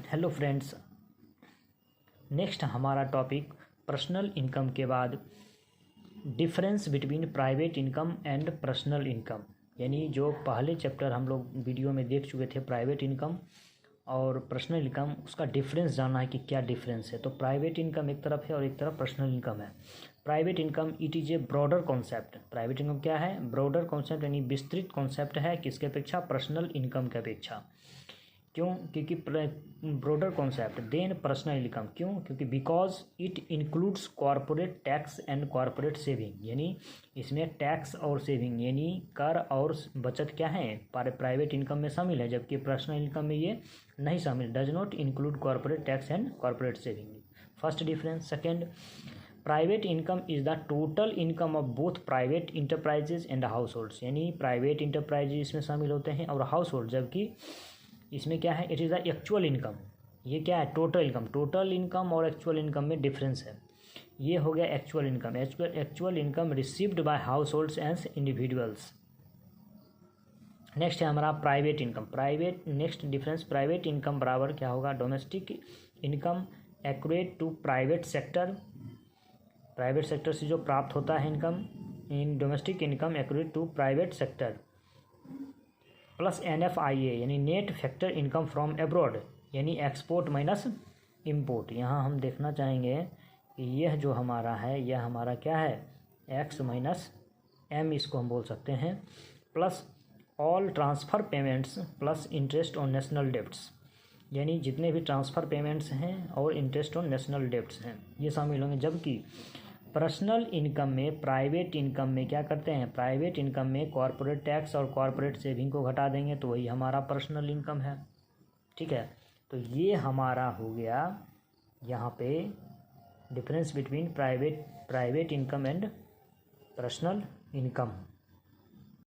Hello friends, next हमारा topic personal income के बाद difference between private income and personal income, यानी जो पहले चैप्टर हम लोग वीडियो में देख चुके थे प्राइवेट इनकम और पर्सनल इनकम, उसका डिफरेंस जानना है कि क्या डिफरेंस है। तो प्राइवेट इनकम एक तरफ है और एक तरफ पर्सनल इनकम है। Private income it is a broader concept. Private income क्या है? ब्रॉडर कॉन्सेप्ट, यानी विस्तृत कॉन्सेप्ट है किसके अपेक्षा? पर्सनल इनकम के अपेक्षा। क्यों? क्योंकि broader concept than personal income. क्यों? क्योंकि because it includes corporate tax and corporate saving, यानी इसमें टैक्स और सेविंग यानी कर और बचत क्या है प्राइवेट इनकम में शामिल है, जबकि पर्सनल इनकम में ये नहीं शामिल, does not include corporate tax and corporate saving. First difference. Second, private income is the total income of both private enterprises and house holds, यानी प्राइवेट इंटरप्राइजेज इसमें शामिल होते हैं और हाउस होल्ड, जबकि इसमें क्या है? It is the actual income. ये क्या है? Total income. टोटल इनकम और एक्चुअल इनकम में डिफरेंस है। ये हो गया actual income. Actual income received by households and individuals. Next है हमारा private income. Next difference, private income बराबर क्या होगा? Domestic income accurate to private sector. Private sector से जो प्राप्त होता है इनकम, इन domestic income accurate to private sector plus NFIA, यानी net factor income from abroad, यानी एक्सपोर्ट माइनस इम्पोर्ट। यहाँ हम देखना चाहेंगे कि यह जो हमारा है, यह हमारा क्या है? X माइनस M, इसको हम बोल सकते हैं, plus all transfer payments plus interest on national debts, यानी जितने भी ट्रांसफ़र पेमेंट्स हैं और इंटरेस्ट ऑन नेशनल डेब्ट्स हैं ये शामिल होंगे। जबकि पर्सनल इनकम में, प्राइवेट इनकम में क्या करते हैं? प्राइवेट इनकम में कॉरपोरेट टैक्स और कॉरपोरेट सेविंग को घटा देंगे तो वही हमारा पर्सनल इनकम है। ठीक है, तो ये हमारा हो गया यहाँ पे difference between private income and personal income.